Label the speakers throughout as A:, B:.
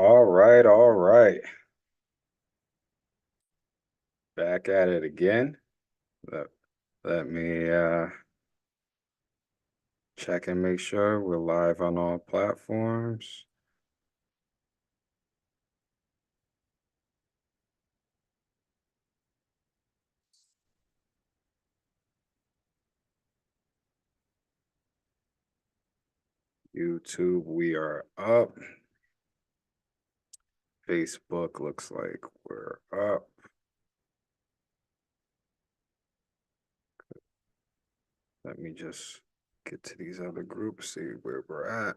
A: All right, all right. Back at it again. Let, let me check and make sure we're live on all platforms. YouTube, we are up. Facebook looks like we're up. Let me just get to these other groups, see where we're at.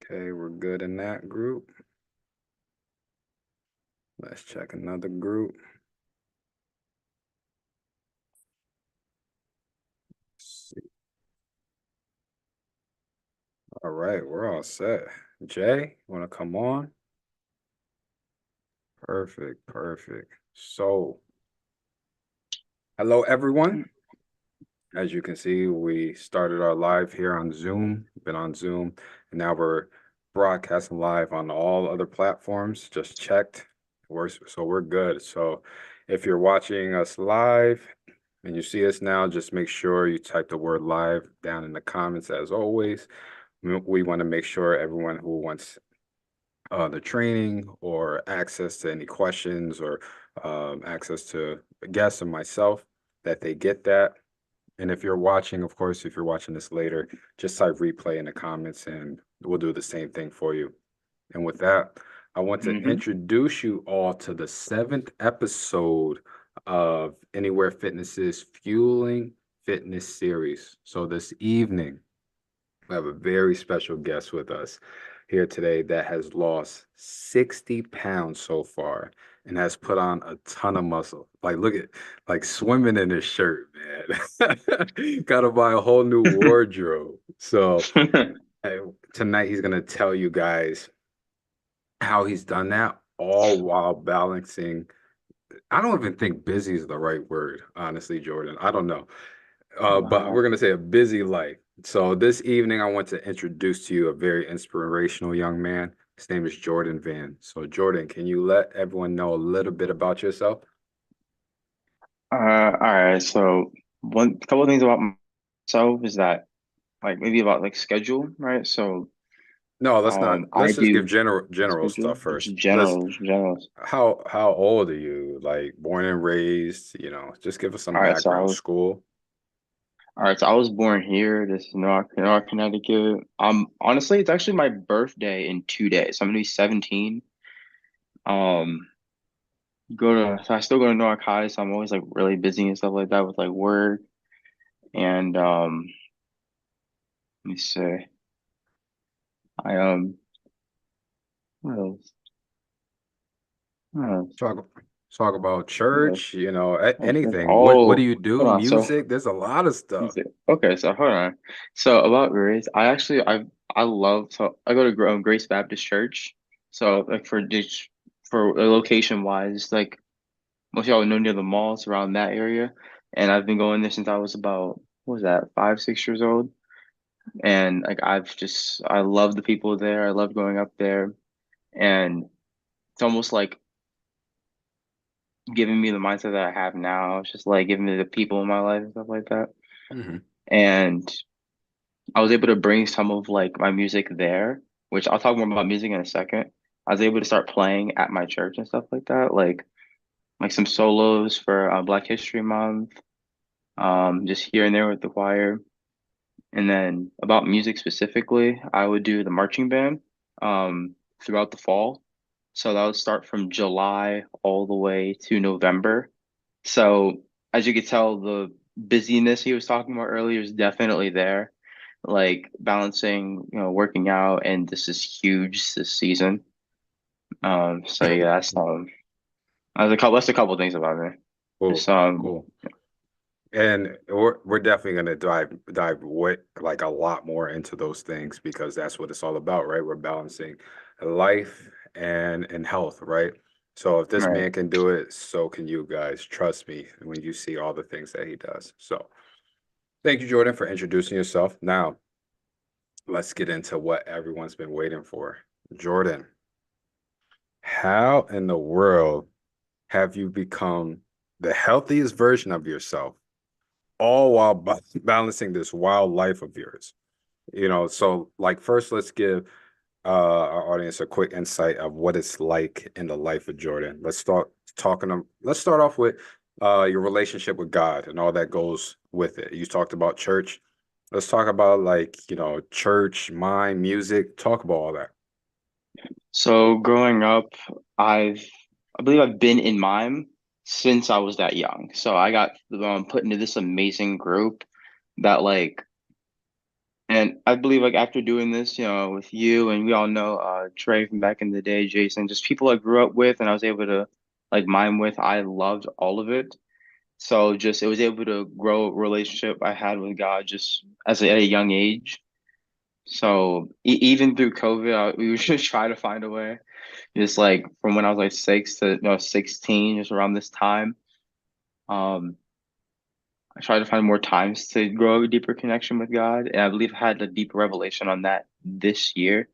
A: Okay, we're good in that group. Let's check another group. Let's see. All right, we're all set. Jay, want to come on? Perfect, perfect. So, hello, everyone. As you can see, we started our live here on Zoom, been on Zoom, and now we're broadcasting live on all other platforms. Just checked. So we're good. So if you're watching us live and you see us now, just make sure you type the word live down in the comments as always. We want to make sure everyone who wants the training or access to any questions or access to guests and myself, that they get that. And if you're watching, of course, if you're watching this later, just type replay in the comments and we'll do the same thing for you. And with that, I want to
B: Mm-hmm.
A: introduce you all to the 7th episode of Anywhere Fitness's Fueling Fitness series. So this evening, we have a very special guest with us here today that has lost 60 pounds so far and has put on a ton of muscle. Like, look at, like swimming in his shirt, man. Got to buy a whole new wardrobe. So, uh, tonight he's going to tell you guys how he's done that, all while balancing. I don't even think busy is the right word, honestly, Jordan. I don't know. But we're
B: Wow.
A: going to say a busy life. So this evening, I want to introduce to you a very inspirational young man. His name is Jordan Vann. So Jordan, can you let everyone know a little bit about yourself?
B: All right. So one couple of things about myself is that like maybe about like schedule, right? So
A: No, let's not.
B: I
A: Let's just give
B: do
A: general
B: schedule,
A: stuff first.
B: just
A: Let's.
B: general.
A: How old are you? Like born and raised? Just give us some
B: All right. So I
A: background.
B: was
A: School.
B: all right. So I was born here. This is Newark, Connecticut. Honestly, it's actually my birthday in 2 days. So I'm gonna be 17. Um, so I still go to Newark High. So I'm always like really busy and stuff like that with like work and let me see. I what else? What else?
A: Talk talk about
B: What else?
A: church,
B: Okay.
A: anything. What do
B: Oh,
A: you do?
B: hold on. So,
A: Music? There's a lot of
B: let me
A: stuff.
B: see. Okay, so hold on. So about Grace, I love I go to Grace Baptist Church. So like for location wise, like most of y'all know near the malls around that area, and I've been going there since I was about what was that 5 6 years old, and like I love the people there. I love going up there, and it's almost like giving me the mindset that I have now. It's just like giving me the people in my life and stuff like that.
A: Hmm.
B: And I was able to bring some of like my music there, which I'll talk more about music in a second. I was able to start playing at my church and stuff like that, like some solos for Black History Month, just here and there with the choir. And then about music specifically, I would do the marching band throughout the fall. So that would start from July all the way to November. So as you could tell, the busyness he was talking about earlier is definitely there. Like balancing, working out, and this is huge this season. So yeah, that's a couple things about me.
A: Cool,
B: Just
A: cool. And we're definitely gonna dive like a lot more into those things because that's what it's all about, right? We're balancing life and health, right? So if this
B: right.
A: man can do it, so can you guys. Trust me when you see all the things that he does. So thank you, Jordan, for introducing yourself. Now, let's get into what everyone's been waiting for. Jordan, how in the world have you become the healthiest version of yourself, all while balancing this wild life of yours? So like first, let's give our audience a quick insight of what it's like in the life of Jordan. Let's start off with your relationship with God and all that goes with it. You talked about church. Let's talk about like, church, mind, music. Talk about all that.
B: So growing up, I've I believe I've been in mime since I was that young. So I got put into this amazing group that and I believe like after doing this, with you and we all know Trey from back in the day, Jason, just people I grew up with and I was able to like mime with. I loved all of it. So just it was able to grow a relationship I had with God just at a young age. So even through COVID, we would just try to find a way. Just like from when I was like 16, just around this time. Um, I tried to find more times to grow a deeper connection with God, and I believe I had a deeper revelation on that this year.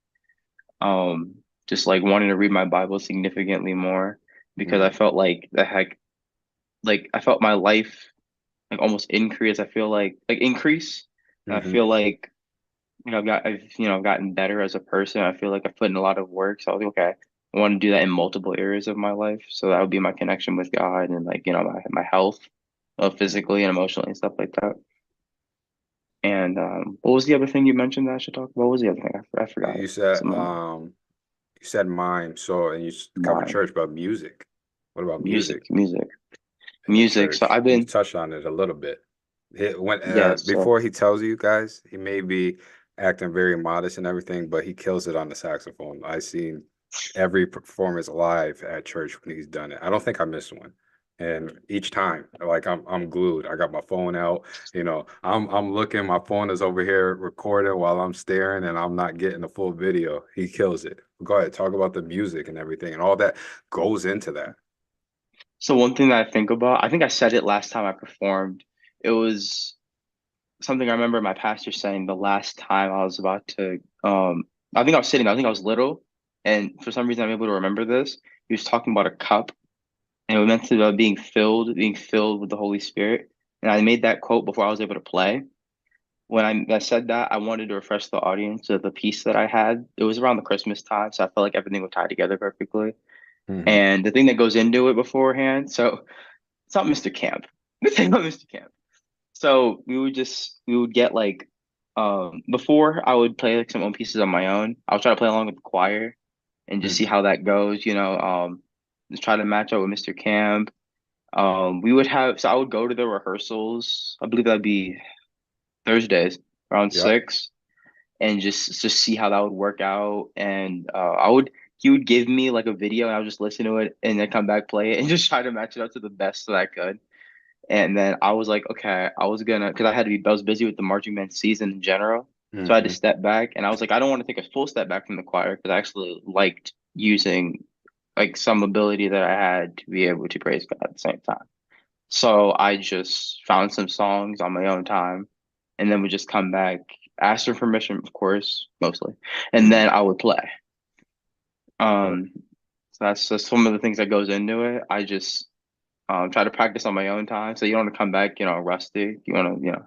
B: Um, just like wanting to read my Bible significantly more because I
A: Mm-hmm.
B: felt like I felt my life like almost increase. I feel like increase. And I
A: Mm-hmm.
B: feel like I've gotten better as a person. I feel like I've put in a lot of work. So I was like, okay, I want to do that in multiple areas of my life. So that would be my connection with God and like, my health, physically and emotionally and stuff like that. And what was the other thing you mentioned that I should talk about? What was the other thing? I forgot
A: You
B: it.
A: said
B: Some
A: you said mime, so and covered
B: mime,
A: church, but music. What about
B: music,
A: music
B: music,
A: in the
B: music. So
A: church?
B: I've
A: You
B: been,
A: touched on it a little bit. When
B: yeah. So
A: before he tells you guys, he may be acting very modest and everything, but he kills it on the saxophone. I seen every performance live at church when he's done it. I don't think I missed one. And each time, like I'm glued. I got my phone out, I'm looking, my phone is over here recording while I'm staring and I'm not getting the full video. He kills it. Go ahead, talk about the music and everything and all that goes into that.
B: so one thing that I think about, I think I said it last time I performed. It was something I remember my pastor saying the last time I was about to I think I was sitting, I think I was little, and for some reason I'm able to remember this. He was talking about a cup and it was meant to being filled with the Holy Spirit. And I made that quote before I was able to play. When I said that, I wanted to refresh the audience of the piece that I had. It was around the Christmas time, so I felt like everything would tie together perfectly.
A: Hmm.
B: And the thing that goes into it beforehand, so it's not Mr. Camp. The thing about Mr. Camp. So we would get like before I would play like some own pieces on my own. I would try to play along with the choir and just see
A: Hmm.
B: how that goes, just try to match up with Mr. Camp. We would have so I would go to the rehearsals. I believe that'd be Thursdays around
A: Yep.
B: 6 and just see how that would work out. And I would he would give me like a video and I would just listen to it and then come back play it and just try to match it up to the best that I could. And then I was like, okay, because I was busy with the marching band season in general. So I had to
A: Hmm.
B: step back. And I was like, I don't want to take a full step back from the choir because I actually liked using like some ability that I had to be able to praise God at the same time. So I just found some songs on my own time and then would just come back, ask for permission, of course, mostly. And then
A: Hmm.
B: I would play. Um, so that's just some of the things that goes into it. I just try to practice on my own time. So you don't want to come back, rusty. You want to,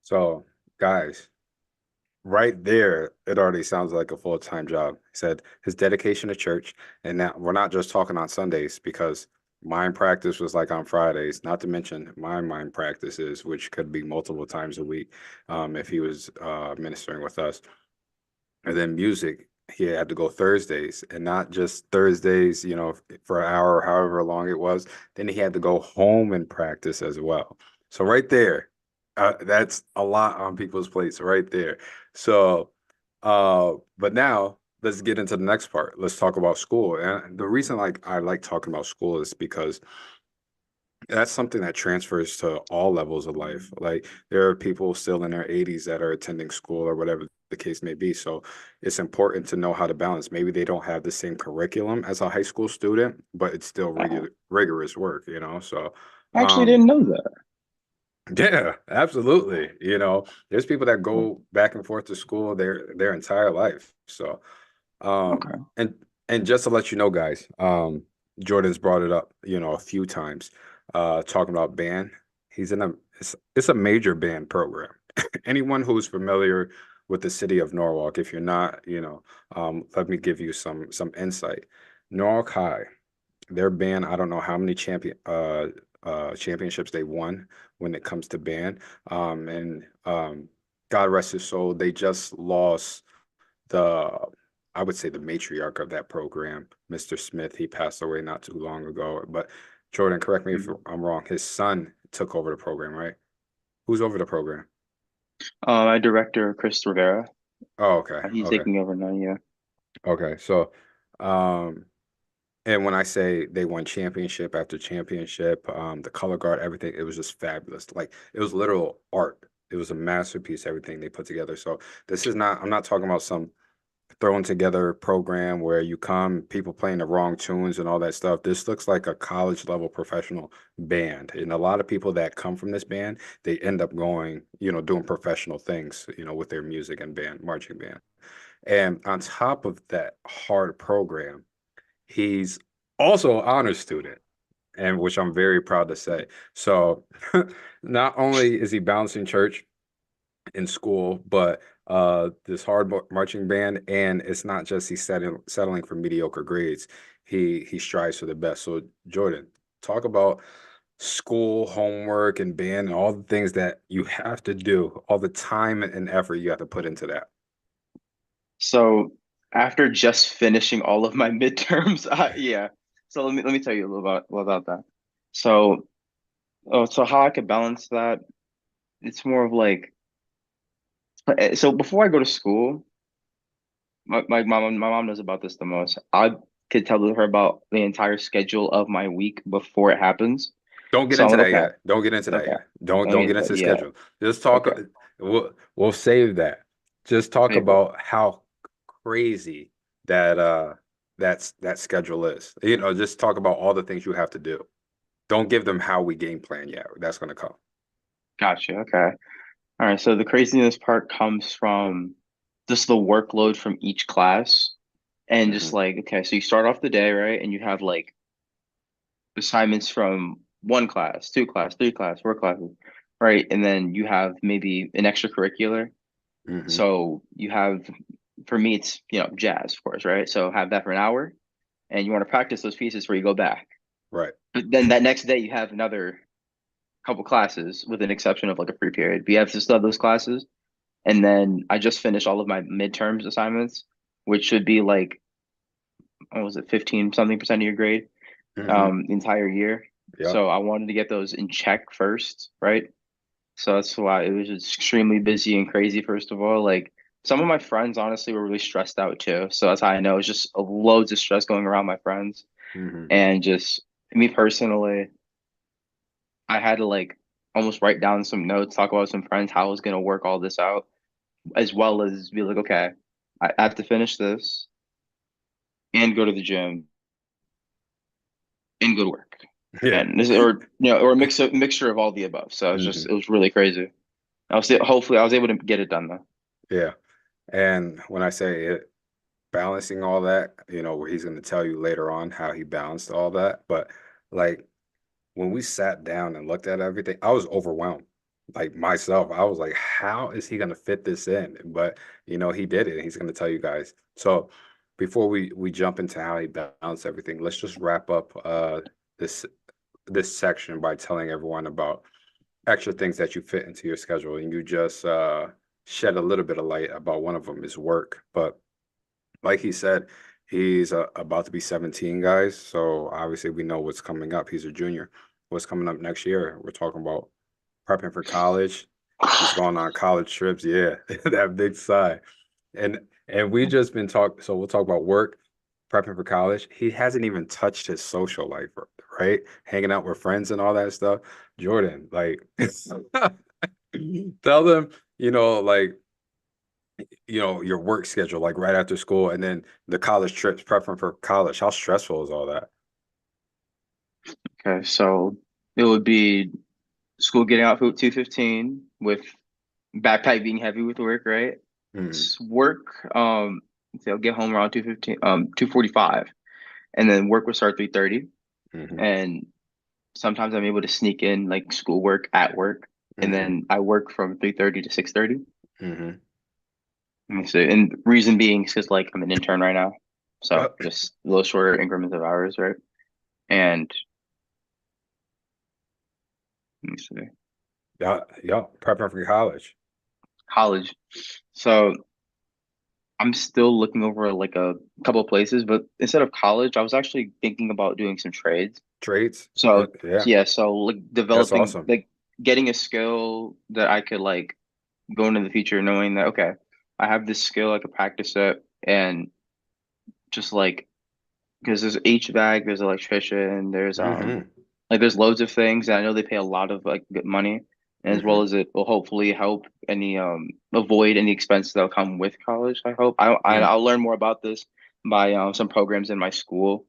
A: So, guys, right there, it already sounds like a full-time job. He said his dedication to church, and now we're not just talking on Sundays because mine practice was like on Fridays, not to mention my mind practices, which could be multiple times a week, if he was ministering with us. And then music, he had to go Thursdays and not just Thursdays, for an hour or however long it was. Then he had to go home and practice as well. So right there, that's a lot on people's plates right there. So, but now let's get into the next part. Let's talk about school. And the reason like I like talking about school is because that's something that transfers to all levels of life. Like there are people still in their 80s that are attending school or whatever the case may be. So it's important to know how to balance. Maybe they don't have the same curriculum as a high school student, but it's still
B: uh,
A: rigorous work, So
B: I actually
A: um
B: didn't know that.
A: Yeah, absolutely. There's people that go back and forth to school their entire life. So,
B: Okay.
A: and just to let you know, guys, Jordan's brought it up, a few times, talking about band. He's in it's a major band program. Anyone who's familiar with the city of Norwalk, if you're not, let me give you some insight. Norwalk High, their band, I don't know how many championships they won when it comes to band. And God rest his soul, they just lost the I would say the matriarch of that program, Mr. Smith. He passed away not too long ago. But Jordan, correct me if
B: Mhm.
A: I'm wrong. His son took over the program, right? Who's over the program?
B: My director, Chris Rivera,
A: Oh, okay,
B: he's
A: okay,
B: taking over now. Yeah.
A: okay. So, um, and when I say they won championship after championship, the color guard, everything, it was just fabulous. Like it was literal art. It was a masterpiece, everything they put together. So this is not, I'm not talking about some thrown together program where you come, people playing the wrong tunes and all that stuff. This looks like a college level professional band. And a lot of people that come from this band, they end up going, doing professional things, with their music and band, marching band. And on top of that hard program, he's also an honor student, and which I'm very proud to say. So not only is he balancing church in school, but this hard marching band, and it's not just he's settling for mediocre grades. He strives for the best. So Jordan, talk about school, homework, and band, and all the things that you have to do, all the time and effort you have to put into that.
B: So after just finishing all of my midterms, yeah. So let me tell you a little about that. So so how I could balance that, it's more of like so before I go to school, my mom knows about this the most. I could tell her about the entire schedule of my week before it happens.
A: Don't get
B: So I'm
A: into
B: like,
A: that
B: okay,
A: yet. Don't get into that
B: okay,
A: yet. Don't
B: don't
A: don't
B: get
A: get
B: into
A: into
B: it.
A: the
B: Yeah,
A: schedule. Just talk.
B: okay,
A: We'll save that. Just talk
B: save it.
A: about how crazy that schedule is. Just talk about all the things you have to do. Don't give them how we game plan yet. That's gonna come.
B: Gotcha. Okay. All right. So the craziness part comes from just the workload from each class. And just
A: Hmm.
B: like, okay, so you start off the day, right? And you have like assignments from one class, two class, three class, four classes, right? And then you have maybe an extracurricular.
A: Hmm.
B: So you have, for me, it's, jazz, of course, right? So have that for an hour and you want to practice those pieces where you go back.
A: Right.
B: But then that next day you have another couple classes with an exception of like a free period. But you have to still have those classes. And then I just finished all of my midterms assignments, which should be like, what was it, 15 something percent of your grade,
A: Hmm.
B: the entire year.
A: Yep.
B: So I wanted to get those in check first, right? So that's why it was just extremely busy and crazy, first of all. Like some of my friends honestly were really stressed out too. So that's how I know it's just loads of stress going around my friends.
A: Hmm.
B: And just me personally, I had to like almost write down some notes, talk about some friends, how I was gonna work all this out, as well as be like, okay, I have to finish this and go to the gym and go to work.
A: Yeah.
B: And this or a mixture of all the above. So
A: Hmm.
B: it was really crazy. Hopefully I was able to get it done though.
A: Yeah. And when I say it, balancing all that, where he's going to tell you later on how he balanced all that, but like when we sat down and looked at everything, I was overwhelmed. Like myself, I was like, how is he going to fit this in? But he did it. And he's going to tell you guys. So before we jump into how he balanced everything, let's just wrap up this this section by telling everyone about extra things that you fit into your schedule. And you just shed a little bit of light about one of them is work. But like he said, he's about to be 17, guys. So obviously we know what's coming up. He's a junior. What's coming up next year? We're talking about prepping for college. He's going on college trips. Yeah, that big sigh. And we just been talking. So we'll talk about work, prepping for college. He hasn't even touched his social life, right? Hanging out with friends and all that stuff. Jordan, like, tell them, like your work schedule, like right after school, and then the college trips, prepping for college. How stressful is all that?
B: Okay, so it would be school getting out for 2:15 with backpack being heavy with work, right?
A: Mm-hmm.
B: Work, so I'll get home around 2:15, 2:45, and then work will start 3:30.
A: Mm-hmm.
B: And sometimes I'm able to sneak in like schoolwork at work, and
A: Mm-hmm.
B: then I work from 3:30 to 6:30.
A: Mm-hmm.
B: And reason being is because like I'm an intern right now, so
A: Yep.
B: just a little shorter increments of hours, right? And let me see,
A: Yeah. Yep. Prepping for college.
B: college. So I'm still looking over like a couple of places, but instead of college, I was actually thinking about doing some trades.
A: Trades.
B: So
A: Yeah.
B: yeah, so like
A: That's
B: developing
A: awesome.
B: like getting a skill that I could like go into the future knowing that okay, I have this skill, I could practice it and just like because there's HVAC, there's electrician, there's
A: Mm-hmm.
B: like there's loads of things and I know they pay a lot of like good money and as well
A: Mm-hmm.
B: as it will hopefully help any avoid any expenses that'll come with college, I hope.
A: Mm.
B: I'll learn more about this by some programs in my school.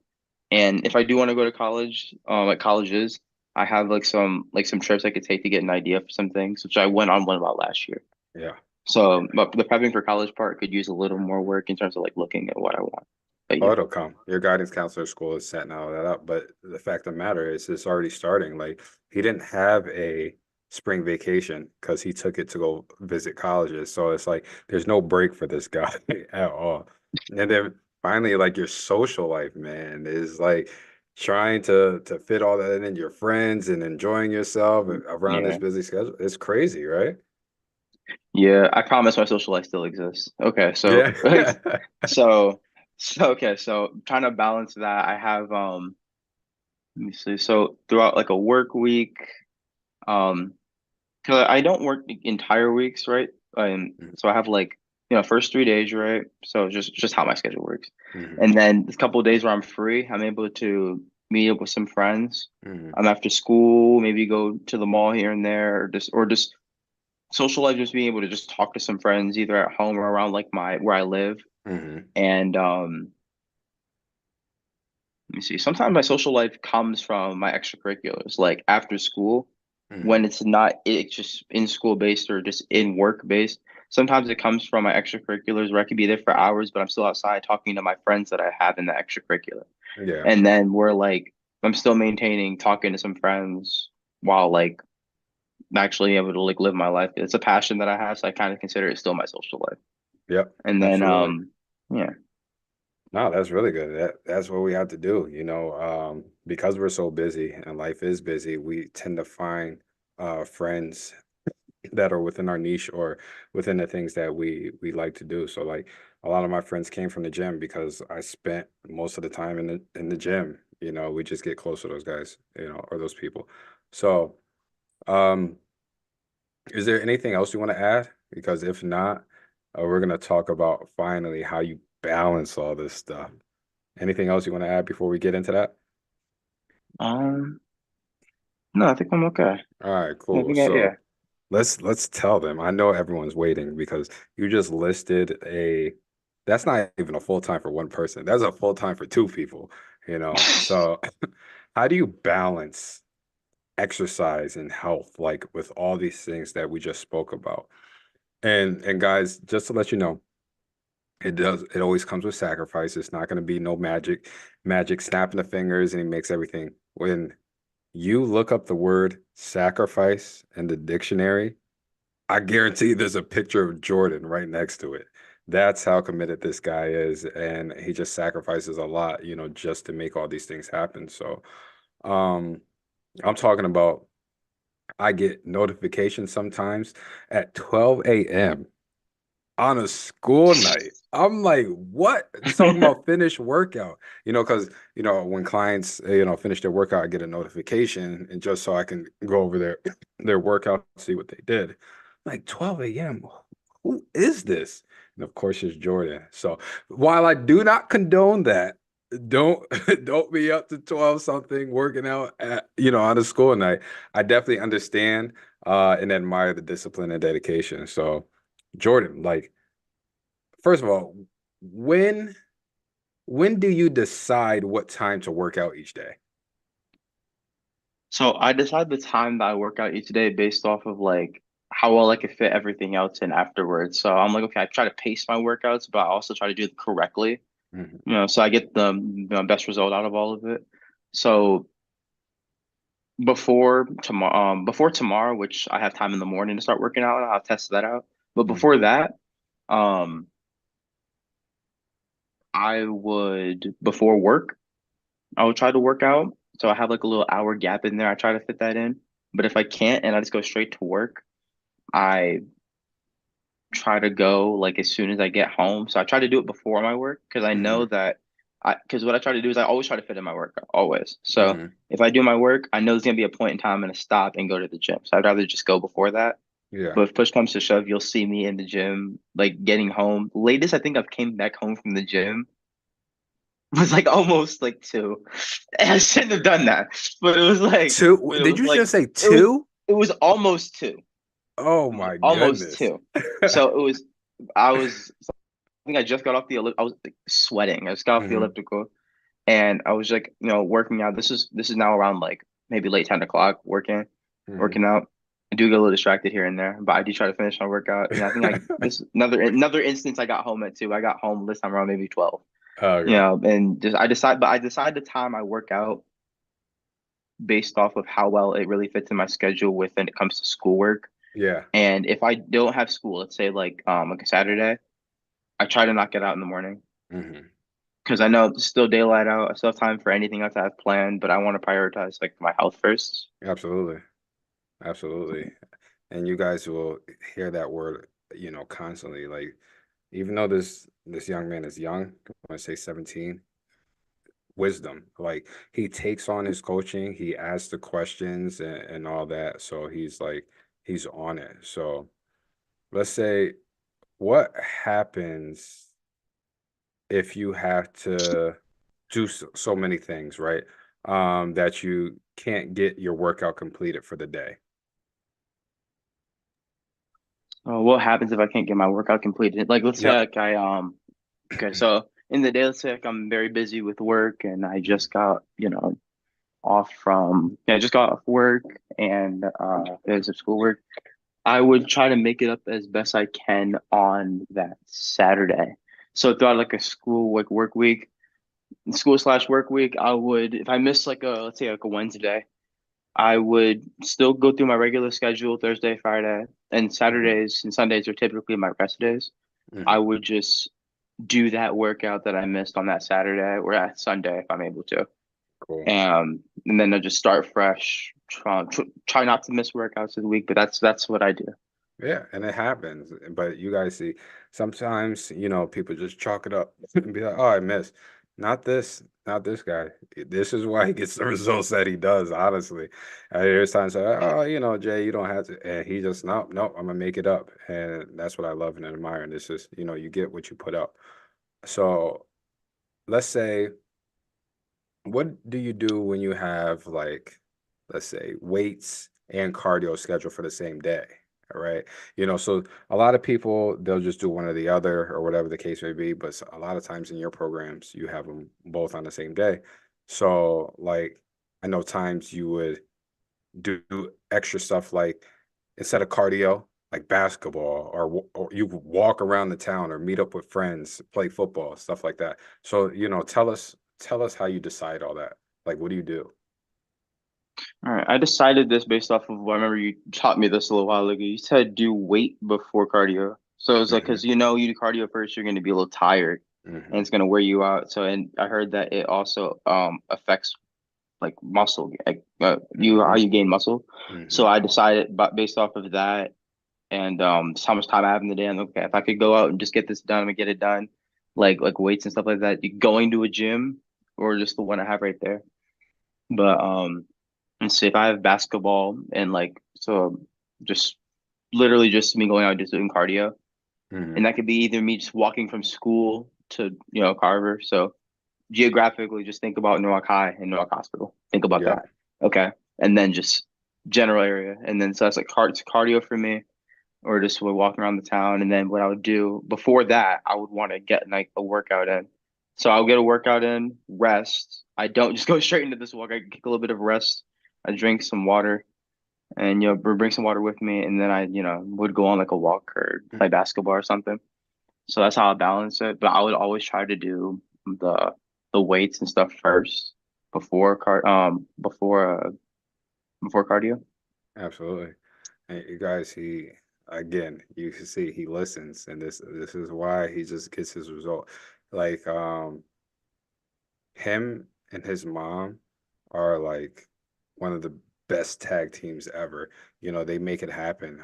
B: And if I do want to go to college, like colleges, I have like some trips I could take to get an idea for some things, which I went on one about last year.
A: Yeah.
B: So, but the prepping for college part could use a little more work in terms of like looking at what I want. But
A: Oh,
B: yeah,
A: it'll come. Your guidance counselor school is setting all that up. But the fact of the matter is, it's already starting. Like, he didn't have a spring vacation because he took it to go visit colleges. So it's like there's no break for this guy at all. And then finally, like your social life, man, is like trying to fit all that in your friends and enjoying yourself around this
B: yeah,
A: busy schedule. It's crazy, right?
B: yeah. I promise my social life still exists. Okay, so
A: Yeah.
B: so okay, so trying to balance that, I have let me see. So throughout like a work week, um, because I don't work the entire weeks, right? So I have like first 3 days, right? So just how my schedule works,
A: Hmm.
B: and then a couple of days where I'm free, I'm able to meet up with some friends.
A: Hmm.
B: After school, maybe go to the mall here and there, or just social life, just being able to just talk to some friends either at home or around like my where I live.
A: Hmm.
B: And let me see. Sometimes my social life comes from my extracurriculars, like after school,
A: Hmm.
B: when it's just in school based or just in work based. Sometimes it comes from my extracurriculars where I could be there for hours, but I'm still outside talking to my friends that I have in the extracurricular.
A: Yeah.
B: And then we're like, I'm still maintaining talking to some friends while like actually able to like live my life. It's a passion that I have, so I kind of consider it still my social life.
A: Yep.
B: And then
A: Absolutely.
B: yeah.
A: No, that's really good. That's what we have to do, because we're so busy and life is busy, we tend to find friends that are within our niche or within the things that we like to do. So like a lot of my friends came from the gym because I spent most of the time in the gym. We just get close to those guys, or those people. So, um, is there anything else you want to add? Because if not, we're gonna talk about finally how you balance all this stuff. Anything else you want to add before we get into that?
B: Um, no, I think I'm okay.
A: All right,
B: I
A: cool.
B: think yeah.
A: So let's tell them. I know everyone's waiting because you just listed that's not even a full time for one person. That's a full time for two people. So how do you balance exercise and health like with all these things that we just spoke about? And guys, just to let you know, it always comes with sacrifice. It's not going to be no magic snapping the fingers and he makes everything. When you look up the word sacrifice in the dictionary, I guarantee there's a picture of Jordan right next to it. That's how committed this guy is, and he just sacrifices a lot, just to make all these things happen. So, um, I'm talking about I get notifications sometimes at 12 a.m. on a school night. I'm like, what? It's talking about finished workout, because, when clients, finish their workout, I get a notification and just so I can go over their workout, see what they did. Like 12 a.m. Who is this? And of course, it's Jordan. So while I do not condone that, don't don't be up to 12 something working out on a school night. I definitely understand and admire the discipline and dedication. So Jordan, like, first of all, when when do you decide what time to work out each day?
B: So I decide the time that I work out each day based off of like how well I can fit everything else in afterwards. So I'm like, okay, I try to pace my workouts, but I also try to do it correctly,
A: Hmm.
B: so I get the best result out of all of it. So before tomorrow, which I have time in the morning to start working out, I'll test that out. But
A: Hmm.
B: before that, um, before work, I would try to work out. So I have like a little hour gap in there. I try to fit that in. But if I can't and I just go straight to work, I try to go like as soon as I get home. So I try to do it before my work because I know
A: Hmm.
B: that because what I try to do is I always try to fit in my workout, always. So
A: Hmm.
B: if I do my work, I know there's gonna be a point in time I'm gonna stop and go to the gym. So I'd rather just go before that.
A: Yeah.
B: But if push comes to shove, you'll see me in the gym, like getting home. Latest I think I've came back home from the gym was like almost like two. And I shouldn't have done that.
A: Two?
B: But it
A: Did
B: was
A: you
B: like
A: just say
B: it was
A: two?
B: it was almost two.
A: Oh
B: It was
A: my
B: almost
A: goodness.
B: two. So it was I was I think I just got off I was like sweating. I just got off the
A: Hmm.
B: elliptical and I was like, working out. This is now around like maybe late 10 o'clock
A: Hmm.
B: working out. I do get a little distracted here and there, but I do try to finish my workout. And I think I this another instance I got home at two. I got home this time around maybe 12.
A: Okay.
B: And just I decide the time I work out based off of how well it really fits in my schedule when it comes to schoolwork.
A: Yeah.
B: And if I don't have school, let's say like a Saturday, I try to knock it out in the morning
A: Hmm.
B: because I know it's still daylight out. I still have time for anything else I have planned, but I want to prioritize like my health first.
A: Absolutely. Absolutely. And you guys will hear that word, constantly. Like, even though this young man is young, I want to say 17, wisdom. Like, he takes on his coaching, he asks the questions and all that. So he's like, he's on it. So let's say, what happens if you have to do so many things, right? That you can't get your workout completed for the day.
B: What happens if I can't get my workout completed? Like, let's say
A: Yep.
B: like okay, so in the day, let's say like I'm very busy with work and I just got, I just got off work and there's some schoolwork. I would try to make it up as best I can on that Saturday. So throughout like a school like work week, school/work week, I would if I miss like a let's say like a Wednesday, I would still go through my regular schedule Thursday, Friday, and
A: Hmm.
B: Saturdays and Sundays are typically my rest days. I
A: Hmm.
B: would just do that workout that I missed on that Saturday or that Sunday if I'm able to.
A: Cool.
B: And then I just start fresh. Try not to miss workouts of the week, but that's what I do.
A: Yeah, and it happens. But you guys see, sometimes, people just chalk it up and be like, oh, I missed. Not this guy. This is why he gets the results that he does, honestly. There's times like, oh, Jay, you don't have to. And he just, no, I'm gonna make it up. And that's what I love and admire. And it's just, you get what you put up. So let's say, what do you do when you have, like, let's say, weights and cardio scheduled for the same day? All right. So a lot of people, they'll just do one or the other or whatever the case may be. But a lot of times in your programs, you have them both on the same day. So, like, I know times you would do extra stuff like, instead of cardio, like basketball, or you could walk around the town or meet up with friends, play football, stuff like that. So, tell us how you decide all that. Like, what do you do?
B: All right, I decided this based off of I remember you taught me this a little while ago. You said do weight before cardio. So it's like
A: Hmm.
B: because you do cardio first, you're going to be a little tired, and
A: Hmm.
B: it's going to wear you out. So and I heard that it also affects like muscle, like you how
A: Hmm.
B: you gain muscle. So
A: Hmm.
B: I decided, but based off of that and just how much time I have in the day, and okay, if I could go out and just get this done, I'm gonna get it done, like weights and stuff like that. Going to a gym or just the one I have right there. But let's see if I have basketball and like so just literally just me going out and just doing cardio,
A: Hmm.
B: and that could be either me just walking from school to Carver. So geographically, just think about Newark High and Newark Hospital. Think about
A: Yep.
B: that. Okay. And then just general area. And then so that's like it's cardio for me, or just we're walking around the town. And then what I would do before that, I would want to get like a workout in. So I'll get a workout in, rest. I don't just go straight into this walk. I get a little bit of rest I drink some water and bring some water with me, and then I would go on like a walk or play basketball or something. So that's how I balance it. But I would always try to do the the weights and stuff first before cardio.
A: Absolutely. And you guys, he again, you can see he listens, and this is why he just gets his result. Like him and his mom are like one of the best tag teams ever. You know, they make it happen.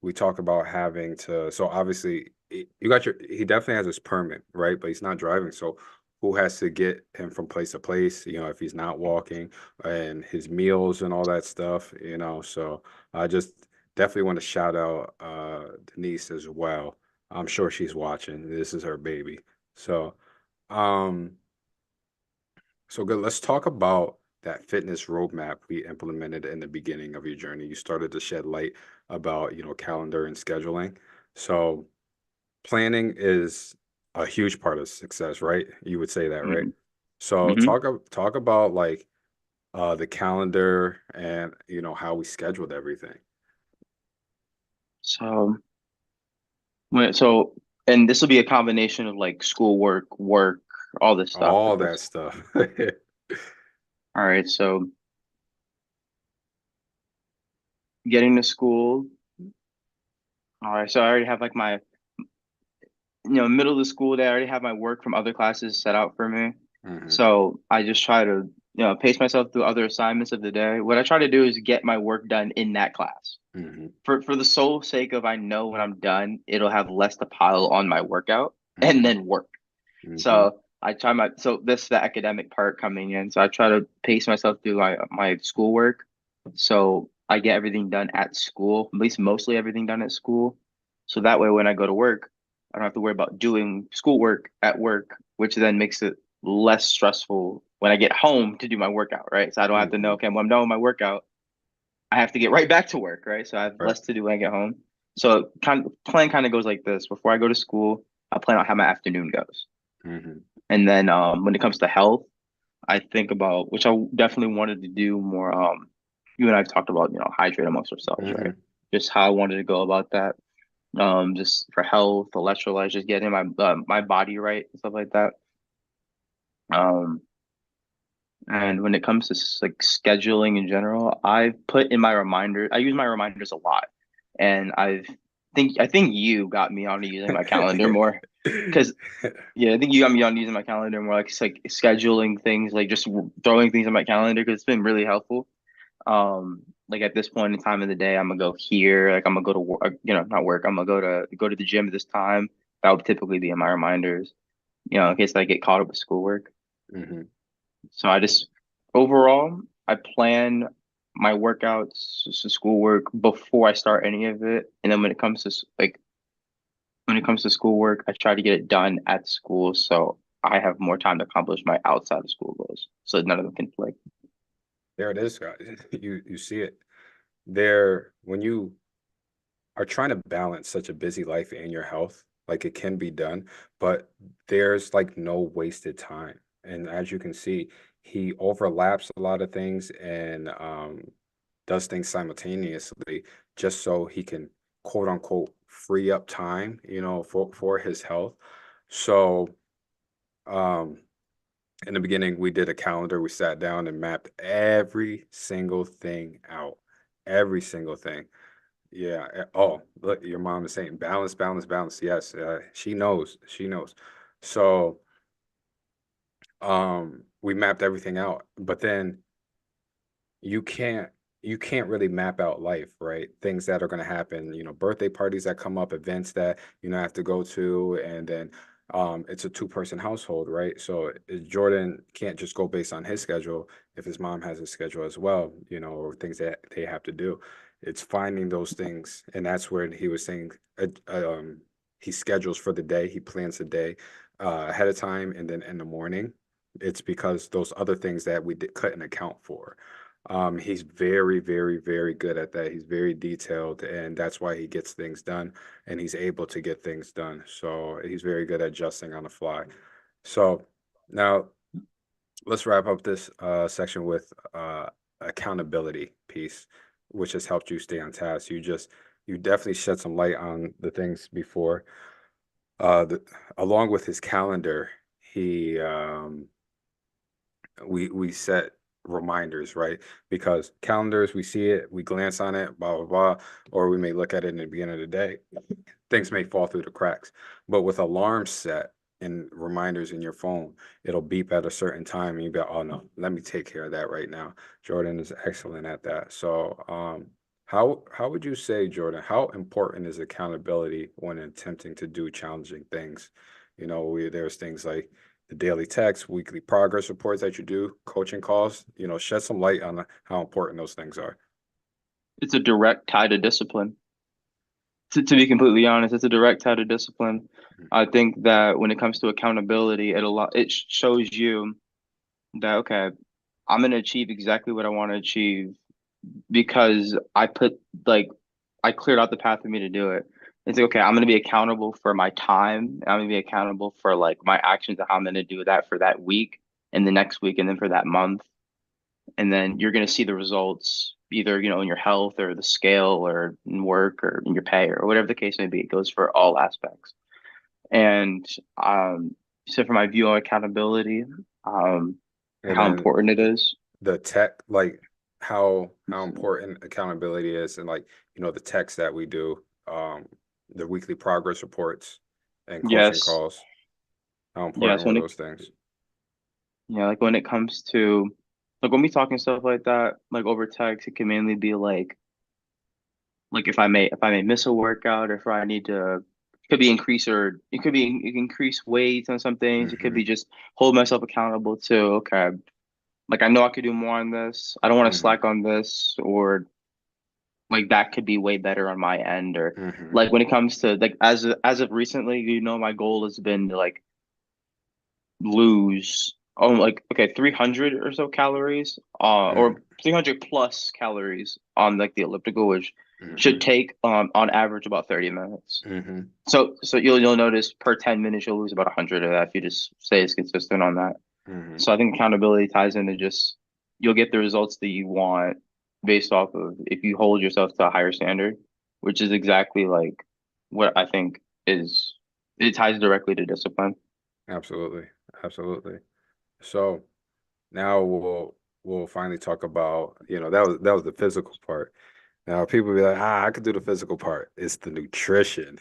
A: We talk about having to, so obviously you got he definitely has his permit, right? But he's not driving. So who has to get him from place to place, you know, if he's not walking and his meals and all that stuff, you know. So I just definitely want to shout out Denise as well. I'm sure she's watching. This is her baby. So um so good. Let's talk about that fitness roadmap we implemented in the beginning of your journey. You started to shed light about, you know, calendar and scheduling. So planning is a huge part of success, right? You would say that, right?
B: Hmm.
A: So
B: Hmm.
A: talk about like the calendar and you know how we scheduled everything.
B: So so and this will be a combination of like schoolwork, work, all this stuff,
A: All
B: right?
A: that stuff.
B: All right, so getting to school. All right, so I already have like my middle of the school day. I already have my work from other classes set out for me.
A: Hmm.
B: So I just try to, pace myself through other assignments of the day. What I try to do is get my work done in that class.
A: Hmm.
B: For the sole sake of I know when I'm done, it'll have less to pile on my workout and
A: Hmm.
B: then work.
A: Hmm.
B: So I try my so this is the academic part coming in. So I try to pace myself through my schoolwork. So I get everything done at school, at least mostly everything done at school. So that way when I go to work, I don't have to worry about doing schoolwork at work, which then makes it less stressful when I get home to do my workout, right? So I don't have to know,
A: Hmm.
B: okay, when I'm done with my workout, I have to get right back to work, right? So I have
A: Right.
B: less to do when I get home. So plan kind of goes like this. Before I go to school, I plan out how my afternoon goes.
A: Hmm.
B: And then when it comes to health, I think about which I definitely wanted to do more. You and I've talked about, hydrate amongst ourselves, right?
A: Hmm.
B: Just how I wanted to go about that. Just for health, electrolytes, just getting my body right and stuff like that. Um, and when it comes to like scheduling in general, I've put in my reminder. I use my reminders a lot, and I think you got me on using my calendar more because yeah, I think you got me on using my calendar more, like it's like scheduling things, like just throwing things on my calendar because it's been really helpful. Like at this point in time of the day, I'm gonna go here. Like I'm gonna go to work, not work. I'm gonna go to the gym at this time. That would typically be in my reminders, in case I get caught up with schoolwork.
A: Hmm.
B: So I just overall, I plan my workouts, schoolwork before I start any of it, and then when it comes to schoolwork, I try to get it done at school so I have more time to accomplish my outside of school goals. So none of them conflict.
A: There it is, guys. You see it there when you are trying to balance such a busy life and your health, like it can be done, but there's like no wasted time. And as you can see, he overlaps a lot of things and does things simultaneously just so he can quote unquote free up time, you know, for his health. So um in the beginning we did a calendar, we sat down and mapped every single thing out, every single thing. Yeah. Oh, look, your mom is saying balance, balance, balance. Yes, she knows. She knows. So, we mapped everything out, but then you can't you can't really map out life, right? Things that are going to happen, you know, birthday parties that come up, events that you know have to go to, and then it's a two-person household, right? So Jordan can't just go based on his schedule if his mom has a schedule as well, you know, or things that they have to do. It's finding those things, and that's where he was saying he schedules for the day, he plans the day ahead of time, and then in the morning, it's because those other things that couldn't account for. He's very, very, very good at that. He's very detailed, and that's why he gets things done, and he's able to get things done. So he's very good at adjusting on the fly. So now let's wrap up this section with accountability piece, which has helped you stay on task. You definitely shed some light on the things before. The, along with his calendar, he we set reminders, right? Because calendars, we see it, we glance on it, blah blah blah, or we may look at it in the beginning of the day. Things may fall through the cracks. But with alarms set and reminders in your phone, it'll beep at a certain time and you be like, oh no, let me take care of that right now. Jordan is excellent at that. So how would you say, Jordan, how important is accountability when attempting to do challenging things? There's things like the daily text, weekly progress reports that you do, coaching calls, shed some light on how important those things are.
B: It's a direct tie to discipline. To be completely honest, it's a direct tie to discipline. I think that when it comes to accountability, it shows you that okay, I'm gonna achieve exactly what I want to achieve because like I cleared out the path for me to do it. It's like okay, I'm gonna be accountable for my time. I'm gonna be accountable for like my actions and how I'm gonna do that for that week and the next week and then for that month. And then you're gonna see the results either, in your health or the scale or in work or in your pay or whatever the case may be. It goes for all aspects. And so for my view on accountability, um,
A: And
B: how
A: then
B: important it is.
A: the tech, like how important accountability is, and like the text that we do, the weekly progress reports and coaching
B: Yes,
A: calls. How
B: yes.
A: important were those things?
B: Like when it comes to like when we talk and stuff like that, like over text, it can mainly be like if I may miss a workout or if I need to it could be increase weights on some things. It could
A: Mm-hmm.
B: be just hold myself accountable to okay, like I know I could do more on this. I don't want to
A: Mm-hmm.
B: slack on this or like that could be way better on my end or
A: Mm-hmm.
B: like when it comes to like as of recently, my goal has been to like lose like okay 300 or so calories or 300 plus calories on like the elliptical which should
A: Mm-hmm.
B: take on average about 30 minutes.
A: Mm-hmm.
B: So you'll notice per 10 minutes you'll lose about 100 of that if you just stay as consistent on that.
A: Mm-hmm.
B: So I think accountability ties into just you'll get the results that you want based off of if you hold yourself to a higher standard, which is exactly like what I think is it ties directly to discipline.
A: Absolutely. Absolutely. So now we'll finally talk about, that was the physical part. Now people be like, I could do the physical part. It's the nutrition.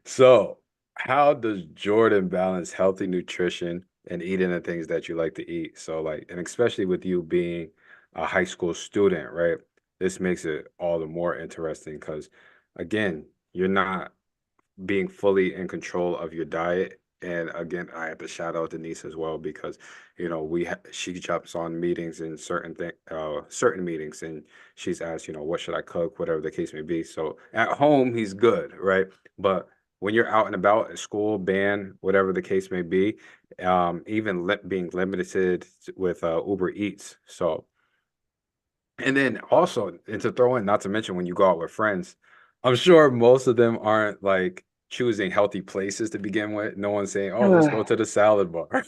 A: So how does Jordan balance healthy nutrition and eating the things that you like to eat? So like, and especially with you being a high school student, right? This makes it all the more interesting because again, you're not being fully in control of your diet. And again, I have to shout out Denise as well because she jumps on meetings and certain meetings, and she's asked, what should I cook, whatever the case may be. So at home, he's good, right? But when you're out and about at school, band, whatever the case may be, even being limited with Uber Eats. So and then also, and to throw in, not to mention when you go out with friends, I'm sure most of them aren't like choosing healthy places to begin with. No one's saying, "Oh, let's go to the salad bar."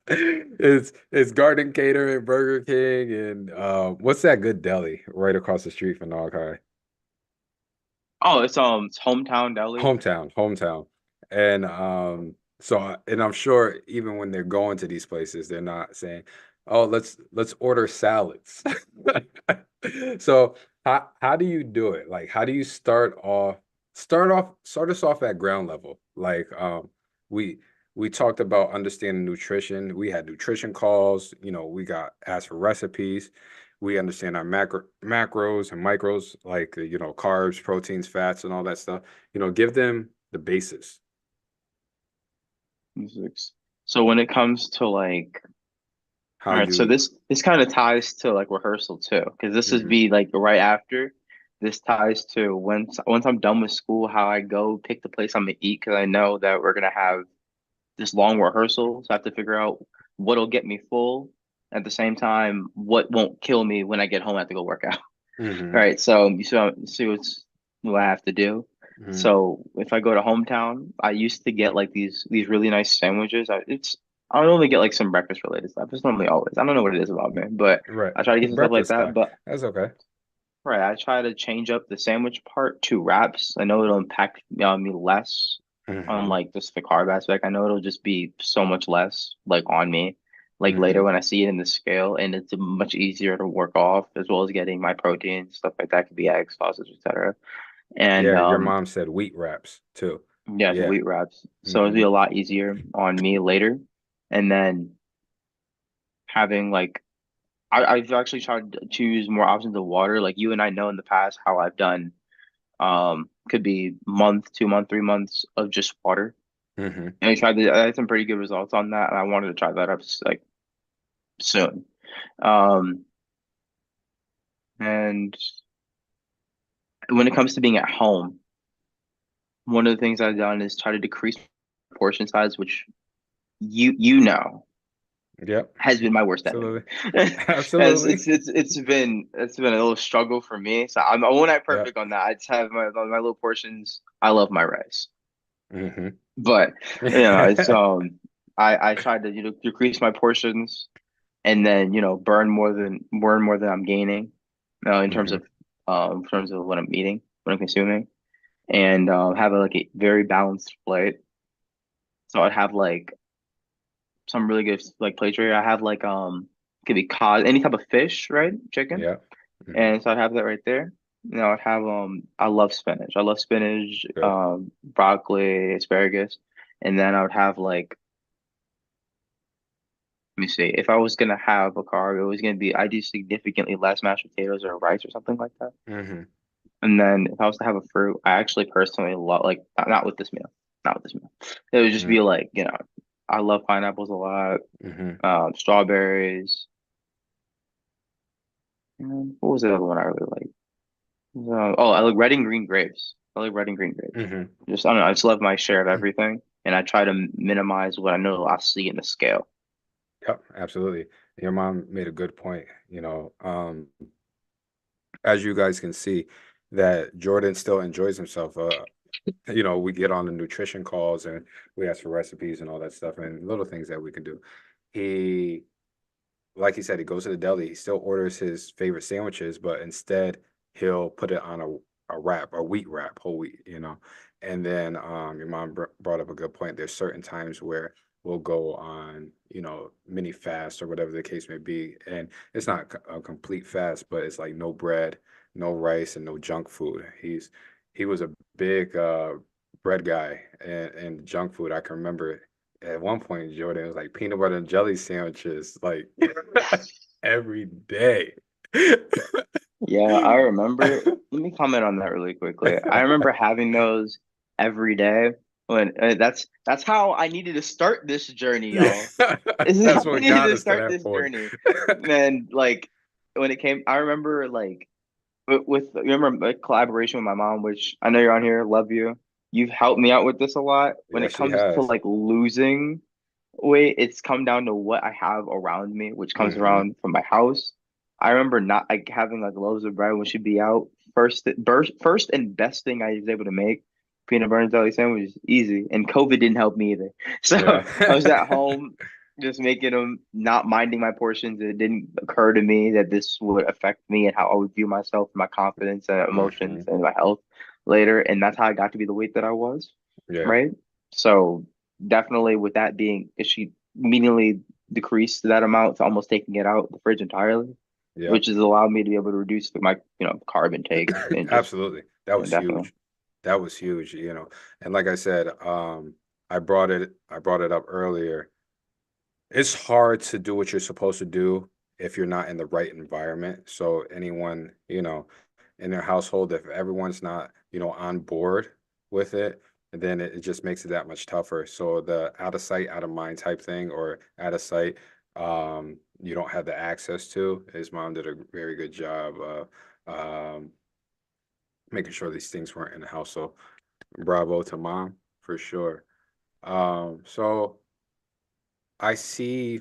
A: It's Garden Catering, Burger King, and what's that good deli right across the street from Nog High?
B: Oh, it's hometown deli.
A: Hometown. And and I'm sure even when they're going to these places, they're not saying, "Oh, let's order salads." So how do you do it? Like how do you start us off at ground level? Like we we talked about understanding nutrition. We had nutrition calls, we got asked for recipes. We understand our macros and micros, like carbs, proteins, fats, and all that stuff. Give them the basis.
B: So when it comes to like,
A: How
B: all right, so
A: you
B: this kind of ties to like rehearsal too, because this is
A: hmm
B: be like right after. This ties to once I'm done with school, how I go pick the place I'm gonna eat, because I know that we're gonna have this long rehearsal, so I have to figure out what'll get me full. At the same time, what won't kill me when I get home, I have to go work out. All
A: hmm
B: right, so you see what I have to do.
A: hmm
B: So if I go to hometown, I used to get like these really nice sandwiches. I would only get like some breakfast related stuff. It's normally always. I don't know what it is about me, but
A: Right.
B: I try to get some stuff like
A: Breakfast
B: that.
A: guy.
B: But
A: That's okay.
B: right, I try to change up the sandwich part to wraps. I know it'll impact me less on
A: Hmm.
B: like just the carb aspect. I know it'll just be so much less like on me. Like later
A: Hmm.
B: when I see it in the scale, and it's much easier to work off as well as getting my protein stuff like that. Could be eggs, sausage, etc. And
A: Yeah, your mom said wheat wraps too.
B: yeah, the
A: Yeah.
B: wheat wraps. So it'd
A: Hmm.
B: be a lot easier on me later. And then having like I've actually tried to choose more options of water. Like you and I know in the past how I've done could be month, 2 month, 3 months of just water.
A: Hmm.
B: And I had some pretty good results on that, and I wanted to try that up like soon. Um, and when it comes to being at home, one of the things I've done is try to decrease portion size, which you know
A: Yep.
B: has been my worst enemy.
A: Absolutely.
B: As
A: Absolutely.
B: it's been a little struggle for me. So I won't act
A: Yep.
B: perfect on that. I just have my little portions. I love my rice,
A: Hmm.
B: but it's I tried to decrease my portions and then burn more than I'm gaining,
A: Hmm.
B: in terms of what I'm eating, what I'm consuming, and have like a very balanced plate. So I'd have like some really good like plates right here. I have like could be cod, any type of fish, right? Chicken,
A: Yep. Hmm.
B: and so I'd have that right there. I'd have I love spinach. I love spinach,
A: Good.
B: broccoli, asparagus, and then I would have like let me see. If I was gonna have a carb, it was gonna be I do significantly less mashed potatoes or rice or something like that.
A: Hmm.
B: And then if I was to have a fruit, I actually personally love like not with this meal, not with this meal. It would just be like I love pineapples a lot,
A: Hmm.
B: strawberries. What was the other one I really like? I like red and green grapes. I like red and green grapes.
A: Hmm.
B: Just I don't know. I just love my share of everything, and I try to minimize what I know I'll see in the scale.
A: Yep. Absolutely. Your mom made a good point. As you guys can see, that Jordan still enjoys himself. We get on the nutrition calls and we ask for recipes and all that stuff and little things that we can do. He, like he said, he goes to the deli. He still orders his favorite sandwiches, but instead he'll put it on a wrap, a wheat wrap, whole wheat. And then your mom brought up a good point. There's certain times where we'll go on, mini fast or whatever the case may be, and it's not a complete fast, but it's like no bread, no rice, and no junk food. He was a big bread guy and junk food. I can remember at one point, Jordan was like peanut butter and jelly sandwiches, like every day.
B: Yeah, I remember. Let me comment on that really quickly. I remember having those every day when that's how I needed to start this journey,
A: Yeah,
B: y'all. This is
A: that's
B: how I
A: what
B: needed
A: got
B: to
A: us to
B: start
A: that
B: this
A: point.
B: journey. And like when it came, I remember like with remember like collaboration with my mom, which I know you're on here, love you. You've helped me out with this a lot. When
A: Yeah,
B: it
A: she
B: comes to
A: has.
B: like losing weight, it's come down to what I have around me, which comes
A: Hmm.
B: around from my house. I remember not like having like loaves of bread when she'd be out. First and best thing I was able to make peanut butter and jelly sandwich is easy, and COVID didn't help me either. So
A: Yeah.
B: I was at home just making them, not minding my portions. It didn't occur to me that this would affect me and how I would view myself, my confidence and emotions
A: Hmm.
B: and my health later. And that's how I got to be the weight that I was,
A: Yeah.
B: right? So definitely with that being, if she immediately decreased that amount to almost taking it out of the fridge entirely,
A: Yep.
B: which has allowed me to be able to reduce my, carb intake and just,
A: Absolutely. That was
B: definitely.
A: huge. That was huge. And like I said, I brought it up earlier. It's hard to do what you're supposed to do if you're not in the right environment. So anyone, in their household, if everyone's not, on board with it, then it just makes it that much tougher. So the out of sight, out of mind type thing, or out of sight, you don't have the access to. His mom did a very good job making sure these things weren't in the house. So bravo to mom for sure. So I see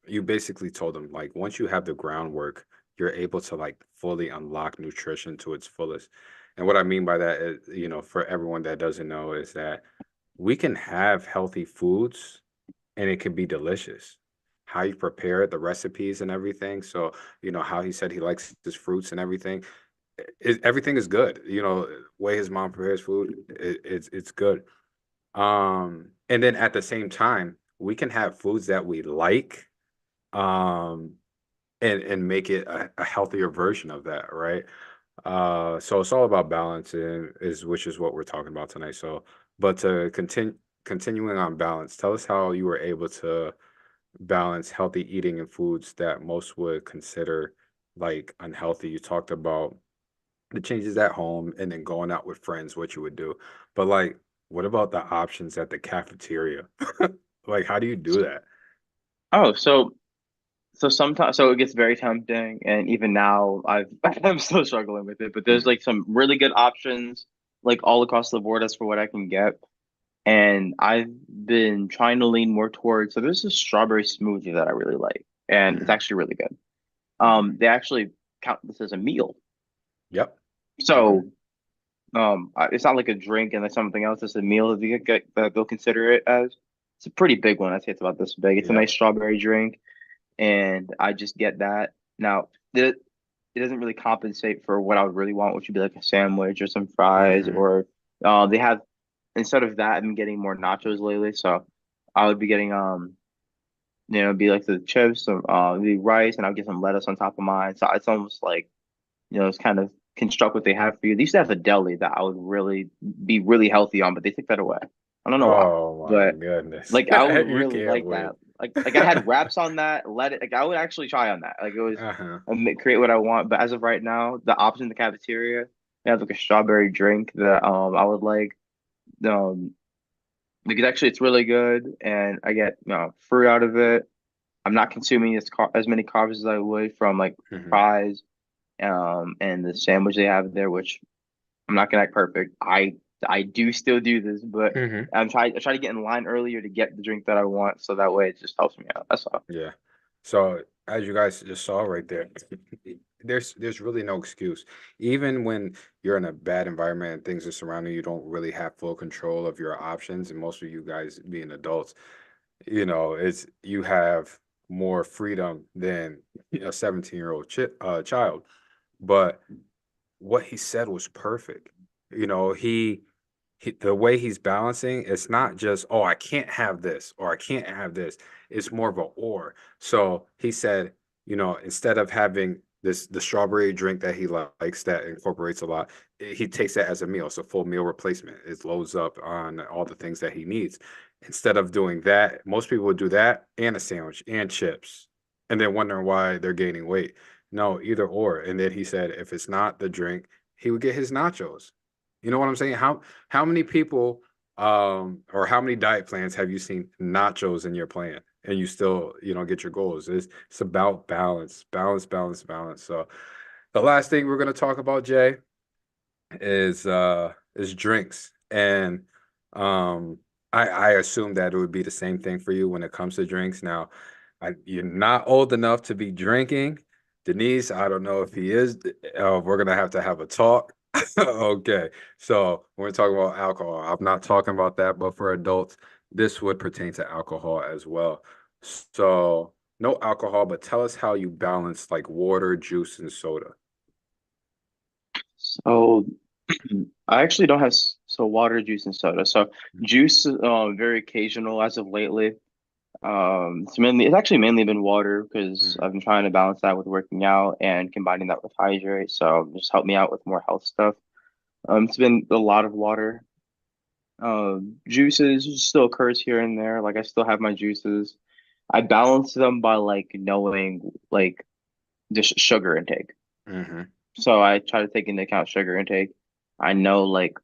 A: you basically told them like once you have the groundwork, you're able to like fully unlock nutrition to its fullest. And what I mean by that is, for everyone that doesn't know, is that we can have healthy foods and it can be delicious. How you prepare it, the recipes and everything. So, how he said he likes his fruits and everything. Everything is good. Way his mom prepares food, it's good. And then at the same time, we can have foods that we like, um, and make it a healthier version of that, right? So it's all about balance, and which is what we're talking about tonight. So, but to continuing on balance, tell us how you were able to balance healthy eating and foods that most would consider like unhealthy. You talked about the changes at home and then going out with friends, what you would do. But like, what about the options at the cafeteria? Like, how do you do that?
B: Oh, so sometimes it gets very tempting, and even now I'm still struggling with it. But there's
A: Mhm.
B: like some really good options, like all across the board as for what I can get. And I've been trying to lean more towards. So there's a strawberry smoothie that I really like, and it's
A: Mhm.
B: actually really good.
A: Mhm.
B: They actually count this as a meal.
A: Yep. Mhm.
B: So it's not like a drink and then something else. It's a meal that that they'll consider it as. It's a pretty big one. I'd say it's about this big. It's a
A: Yep.
B: nice strawberry drink, and I just get that. Now, it doesn't really compensate for what I would really want, which would be like a sandwich or some fries,
A: Mhm.
B: or they have instead of that, I'm getting more nachos lately. So I would be getting be like the chips, the rice, and I'll get some lettuce on top of mine. So it's almost like it's kind of construct what they have for you. They used to have a deli that I would really be really healthy on, but they took that away. I don't know why,
A: Oh my
B: but
A: goodness.
B: like I would
A: You
B: really
A: can't
B: like
A: win.
B: that. Like I had wraps on that. Let it. Like I would actually try on that. Like it was
A: Uh-huh.
B: create what I want. But as of right now, the option in the cafeteria, they have like a strawberry drink that I would like. Um, because actually it's really good, and I get fruit out of it. I'm not consuming as many carbs as I would from like
A: Mhm.
B: fries, and the sandwich they have there, which I'm not gonna act perfect. I do still do this, but
A: Mhm.
B: I try to get in line earlier to get the drink that I want, so that way it just helps me out. That's all.
A: Yeah. So as you guys just saw right there, there's really no excuse. Even when you're in a bad environment and things are surrounding you, you don't really have full control of your options. And most of you guys being adults, it's you have more freedom than a 17-year-old child. But what he said was perfect. The way he's balancing, it's not just, oh, I can't have this or I can't have this. It's more of a or. So he said, instead of having the strawberry drink that he likes that incorporates a lot, he takes that as a meal. It's a full meal replacement. It loads up on all the things that he needs. Instead of doing that, most people would do that and a sandwich and chips and then wondering why they're gaining weight. No, either or. And then he said, if it's not the drink, he would get his nachos. You know what I'm saying? How many people or how many diet plans have you seen nachos in your plan and you still, get your goals? It's about balance, balance, balance, balance. So the last thing we're gonna talk about, Jay, is drinks. And um I assume that it would be the same thing for you when it comes to drinks. Now, you're not old enough to be drinking. Denise, I don't know if he is. We're gonna have to have a talk. Okay, so when we're talking about alcohol, I'm not talking about that, but for adults, this would pertain to alcohol as well. So no alcohol, but tell us how you balance like water, juice, and soda.
B: So I actually don't have water, juice, and soda. So juice, very occasional as of lately. It's actually mainly been water because
A: Mhm.
B: I've been trying to balance that with working out and combining that with hydrate. So just help me out with more health stuff. It's been a lot of water. Juices still occurs here and there. Like I still have my juices. I balance them by like knowing like just sugar intake.
A: Mhm.
B: So I try to take into account sugar intake. I know like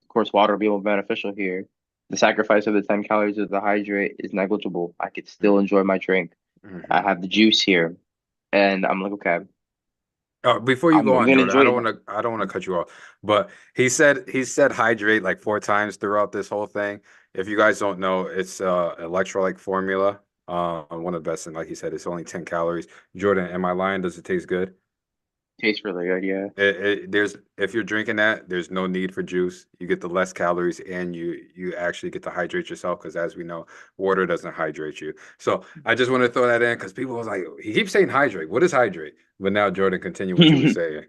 B: of course water will be more beneficial here. The sacrifice of the 10 calories of the hydrate is negligible. I could still enjoy my drink. I
A: Mhm.
B: have the juice here, and I'm like, okay,
A: Before you
B: I'm
A: go on,
B: gonna
A: Jordan,
B: enjoy it.
A: I don't want to cut you off, but he said hydrate like four times throughout this whole thing. If you guys don't know, it's electrolyte formula. One of the best, and like he said, it's only 10 calories. Jordan, am I lying? Does it taste good?
B: Tastes really good, yeah.
A: There's if you're drinking that, there's no need for juice. You get the less calories, and you actually get to hydrate yourself because, as we know, water doesn't hydrate you. So I just want to throw that in because people was like, he keeps saying hydrate. What is hydrate? But now, Jordan, continue what you were saying.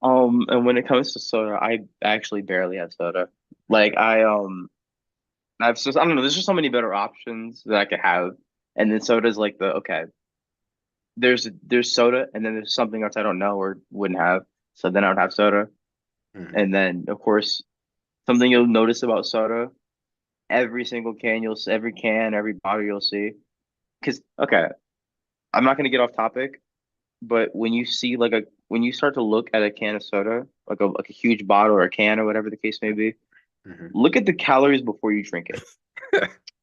B: And when it comes to soda, I actually barely have soda. Like I've just I don't know, there's just so many better options that I could have. And then soda's like the okay, there's soda and then there's something else I don't know or wouldn't have. So then I would have soda.
A: Hmm.
B: And then of course something you'll notice about soda, every single can every can, every bottle you'll see. Because okay, I'm not gonna get off topic, but when you see when you start to look at a can of soda, like a huge bottle or a can or whatever the case may be,
A: Hmm.
B: look at the calories before you drink it.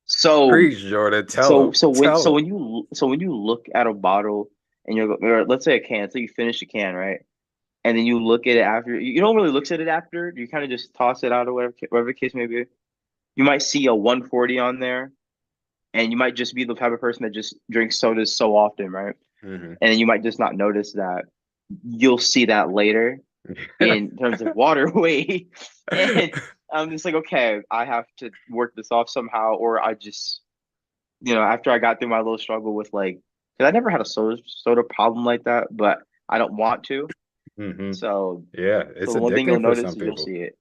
B: So
A: Preach, Jordan. Tell
B: so
A: him.
B: so when
A: Tell
B: so
A: him.
B: when you so when you look at a bottle and or let's say a can, so you finish a can, right? And then you look at it after, you don't really look at it after, you kind of just toss it out or whatever the case may be. You might see a 140 on there, and you might just be the type of person that just drinks sodas so often, right?
A: Hmm.
B: And then you might just not notice that. You'll see that later in terms of water weight. And I'm just like, okay, I have to work this off somehow, or I just, after I got through my little struggle with like, because I never had a soda problem like that, but I don't want to.
A: Hmm.
B: So,
A: Yeah,
B: so
A: it's
B: the one thing you'll
A: addicting for
B: notice
A: some
B: is you'll
A: people.
B: see it.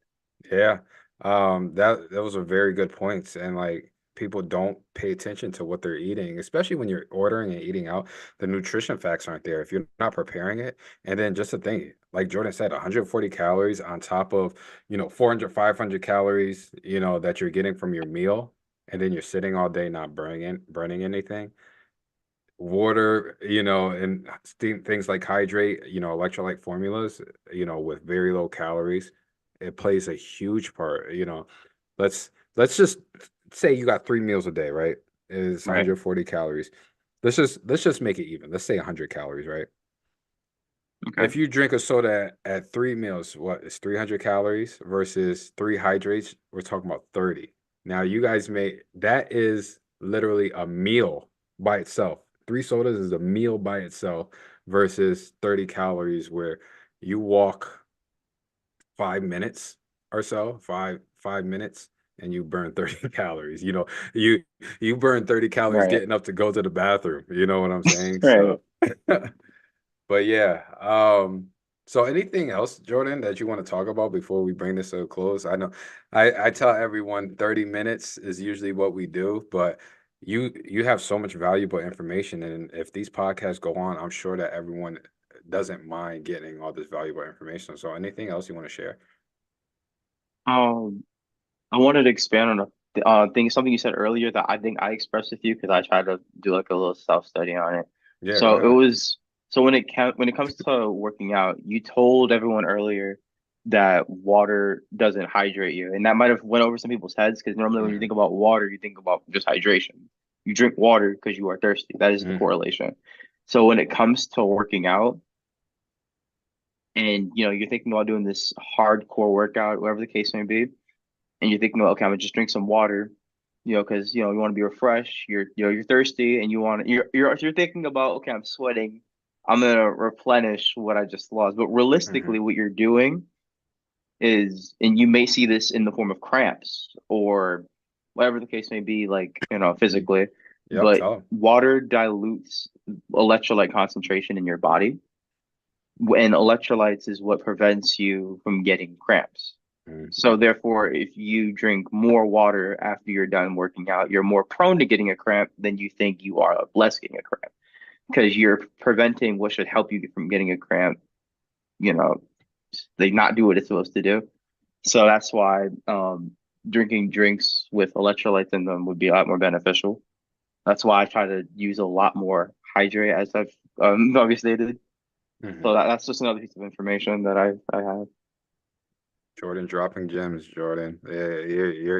A: Yeah. That those are very good points. And like people don't pay attention to what they're eating, especially when you're ordering and eating out. The nutrition facts aren't there if you're not preparing it. And then just the thing, like Jordan said, 140 calories on top of, 400, 500 calories, that you're getting from your meal. And then you're sitting all day not burning anything. Water, and things like hydrate, electrolyte formulas, with very low calories, it plays a huge part. Let's just say you got 3 meals a day, right? It's
B: Right.
A: 140 calories. Let's just make it even. Let's say 100 calories, right?
B: Okay.
A: If you drink a soda at 3 meals, what is 300 calories versus three hydrates? We're talking about 30. Now, you guys that is literally a meal by itself. Three sodas is a meal by itself versus 30 calories where you walk 5 minutes or so, five minutes, and you burn 30 calories. You burn 30 calories
B: Right.
A: getting up to go to the bathroom. You know what I'm saying?
B: Right.
A: So but yeah, so anything else, Jordan, that you want to talk about before we bring this to a close? I know I tell everyone 30 minutes is usually what we do, but you have so much valuable information, and if these podcasts go on, I'm sure that everyone doesn't mind getting all this valuable information. So anything else you want to share?
B: Um, I wanted to expand on a thing, something you said earlier that I think I expressed with you because I tried to do like a little self-study on it.
A: Yeah, go
B: So it
A: ahead.
B: was so when it comes to working out, you told everyone earlier that water doesn't hydrate you, and that might have went over some people's heads because normally when you
A: Hmm.
B: think about water, you think about just hydration. You drink water because you are thirsty. That is the
A: Hmm.
B: correlation. So when it comes to working out, and you're thinking about doing this hardcore workout, whatever the case may be, and you're thinking, well, okay, I'm gonna just drink some water, because you want to be refreshed. You're thirsty, and you're thinking about, okay, I'm sweating. I'm gonna replenish what I just lost. But
A: Hmm.
B: realistically, what you're doing is, and you may see this in the form of cramps or whatever the case may be, like physically.
A: Yep,
B: But
A: tell them.
B: water dilutes electrolyte concentration in your body, and electrolytes is what prevents you from getting cramps.
A: Hmm.
B: So therefore, if you drink more water after you're done working out, you're more prone to getting a cramp than you think you are of less getting a cramp because you're preventing what should help you from getting a cramp, you know, they not do what it's supposed to do. So that's why drinking drinks with electrolytes in them would be a lot more beneficial. That's why I try to use a lot more hydrate as I've obviously stated. So
A: Hmm.
B: that's just another piece of information that I have.
A: Jordan dropping gems, Jordan. Yeah,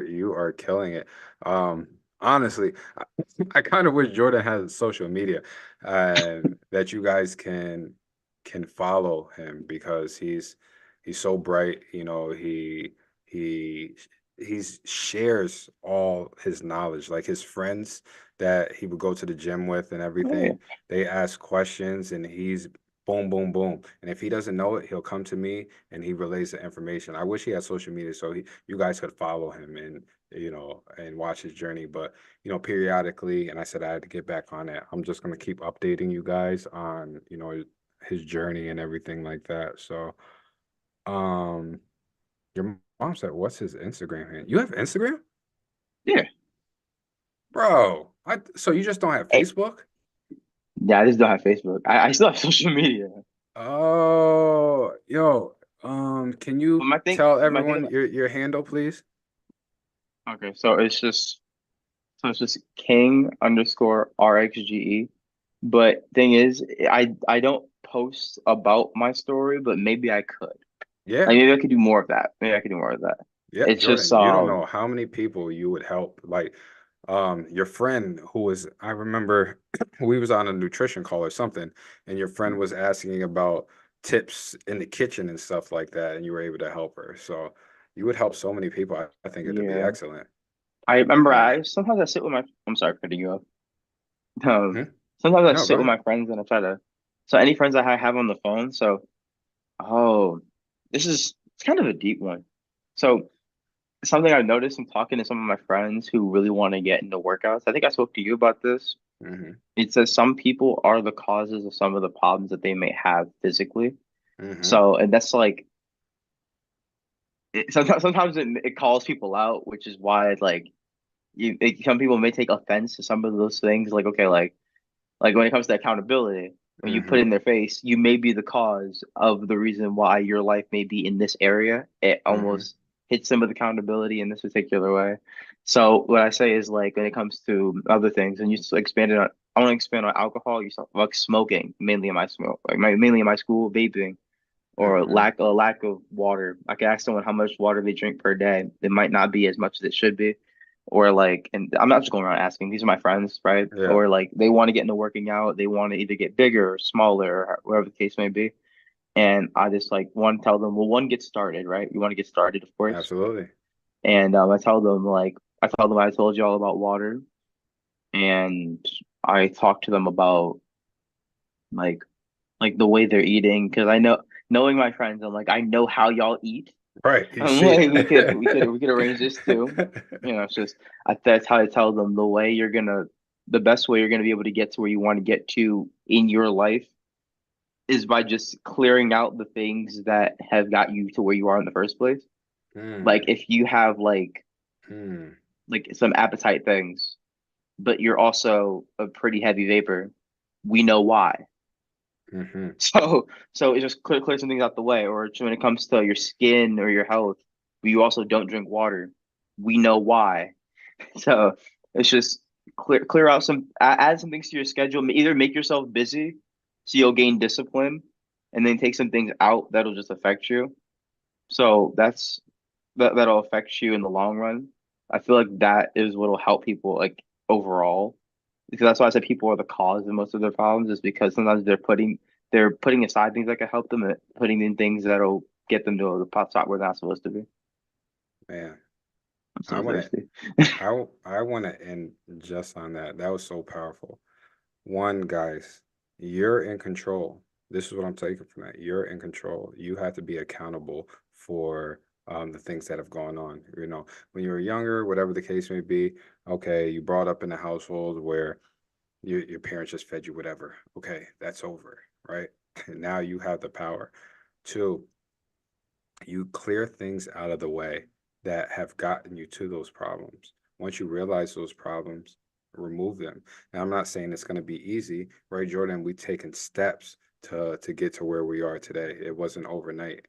A: you are killing it. Honestly, I kind of wish Jordan has social media and that you guys can follow him because he's so bright. He he's shares all his knowledge. Like his friends that he would go to the gym with and
B: Oh, yeah.
A: everything, they ask questions and boom, boom, boom. And if he doesn't know it, he'll come to me and he relays the information. I wish he had social media so you guys could follow him and and watch his journey. But periodically, and I said I had to get back on it. I'm just gonna keep updating you guys on his journey and everything like that. So, um, your mom said, "What's his Instagram handle? You have Instagram,
B: Yeah.
A: bro? So you just don't have
B: Hey,
A: Facebook?
B: yeah, I just don't have Facebook. I still have social media.
A: Oh, yo, can
B: But
A: you tell
B: my thing
A: everyone
B: about
A: your handle, please?
B: okay, so it's just King underscore RXGE. But thing is, I don't post about my story, but maybe I could.
A: Yeah,
B: Like maybe I could do more of that. Maybe I could do more of that.
A: yeah,
B: It's just
A: Jordan, you don't know how many people you would help. Like, your friend who was, I remember we was on a nutrition call or something, and your friend was asking about tips in the kitchen and stuff like that, and you were able to help her. So you would help so many people. I think it'd be
B: yeah.
A: excellent.
B: I remember
A: Yeah.
B: I sometimes I sit with my I'm sorry for cutting you off. Um,
A: Hmm?
B: sometimes I
A: No, go
B: sit with
A: ahead.
B: my friends and I try to so any friends I have on the phone, so oh this is it's kind of a deep one. So something I've noticed from talking to some of my friends who really want to get into workouts. I think I spoke to you about this.
A: Hmm.
B: It says some people are the causes of some of the problems that they may have physically.
A: Hmm.
B: So, and that's like sometimes it calls people out, which is why like some people may take offense to some of those things. Like okay, like when it comes to accountability, when you put
A: Hmm.
B: in their face, you may be the cause of the reason why your life may be in this area. It
A: Hmm.
B: almost hits them with accountability in this particular way. So what I say is like when it comes to other things, and you just expanded on, I want to expand on alcohol. You saw like smoking, mainly in my smoke, like mainly in my school, vaping, or
A: Hmm.
B: lack of water. I could ask someone how much water they drink per day. It might not be as much as it should be. Or like, and I'm not just going around asking, these are my friends, right?
A: Yeah,
B: Or like they want to get into working out, they want to either get bigger or smaller or whatever the case may be. And I just like want to tell them, well, one, get started, right? You want to get started, of course.
A: absolutely.
B: And I tell them I told you all about water, and I talk to them about like the way they're eating because knowing my friends, I'm like I know how y'all eat.
A: Right, you
B: I'm
A: see
B: like
A: it.
B: we could arrange this too. You know, it's just that's how I tell them the best way you're gonna be able to get to where you want to get to in your life is by just clearing out the things that have got you to where you are in the first place. Like
A: Hmm.
B: if you have
A: Hmm.
B: like some appetite things, but you're also a pretty heavy vapor, we know why.
A: Hmm.
B: So it just clear some things out the way. Or when it comes to your skin or your health, but you also don't drink water, we know why. So it's just clear out add some things to your schedule. Either make yourself busy so you'll gain discipline, and then take some things out that'll just affect you. So that'll affect you in the long run. I feel like that is what'll help people like overall. Because that's why I said people are the cause of most of their problems, is because sometimes they're putting aside things that could help them and putting in things that'll get them to the pot spot where they're not supposed to be.
A: Man,
B: I'm
A: I
B: so
A: want to
B: thirsty.
A: I want to end just on that. That was so powerful. One, guys, you're in control. This is what I'm taking from that. You're in control. You have to be accountable for the things that have gone on. When you were younger, whatever the case may be, okay, you brought up in a household where your parents just fed you whatever. Okay, that's over, right? And now you have the power. Two, you clear things out of the way that have gotten you to those problems. Once you realize those problems, remove them. Now, I'm not saying it's going to be easy, right, Jordan? We've taken steps to get to where we are today. It wasn't overnight.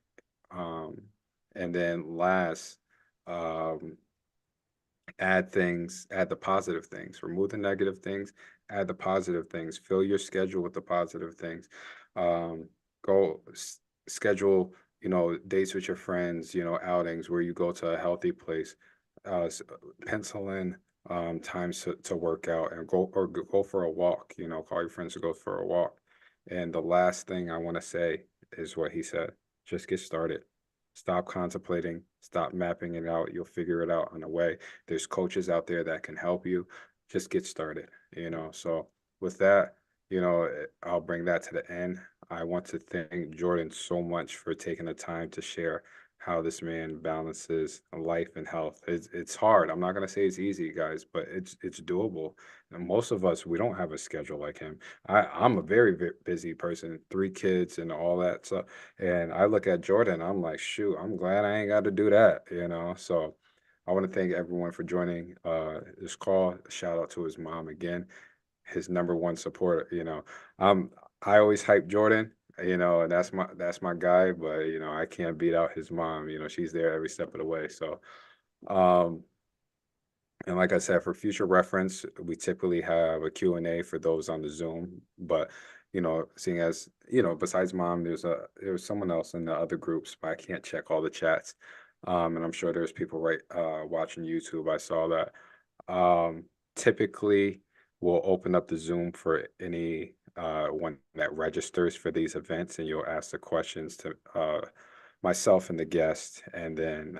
A: Um, and then last, um, add the positive things, remove the negative things, add the positive things, fill your schedule with the positive things. Um, go schedule, dates with your friends, outings where you go to a healthy place. Pencil in times to work out and go for a walk, call your friends to go for a walk. And the last thing I want to say is what he said. Just get started. Stop contemplating, stop mapping it out. You'll figure it out on the way. There's coaches out there that can help you. Just get started. So with that, I'll bring that to the end. I want to thank Jordan so much for taking the time to share how this man balances life and health. It's hard. I'm not gonna say it's easy, guys, but it's doable. And most of us, we don't have a schedule like him. I'm a very busy person, 3 kids and all that stuff. And I look at Jordan, I'm like, shoot, I'm glad I ain't got to do that. So I want to thank everyone for joining this call. Shout out to his mom again, his number one supporter. Um, I always hype Jordan, and that's my guy, but I can't beat out his mom. She's there every step of the way. So, um, and like I said, for future reference, we typically have a Q&A for those on the Zoom. But, seeing as, besides mom, there's someone else in the other groups, but I can't check all the chats. And I'm sure there's people watching YouTube. I saw that. Um, Typically, we'll open up the Zoom for any one that registers for these events, and you'll ask the questions to myself and the guest, and then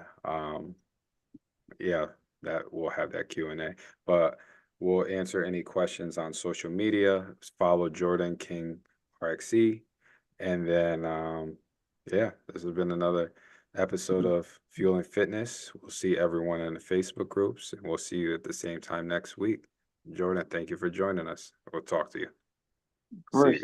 A: yeah, that we'll have that Q&A. But we'll answer any questions on social media. Follow Jordan King RXE, and then yeah, this has been another episode of Fueling Fitness. We'll see everyone in the Facebook groups, and we'll see you at the same time next week. Jordan, thank you for joining us. We'll talk to you.
B: Of
A: See you.
B: course.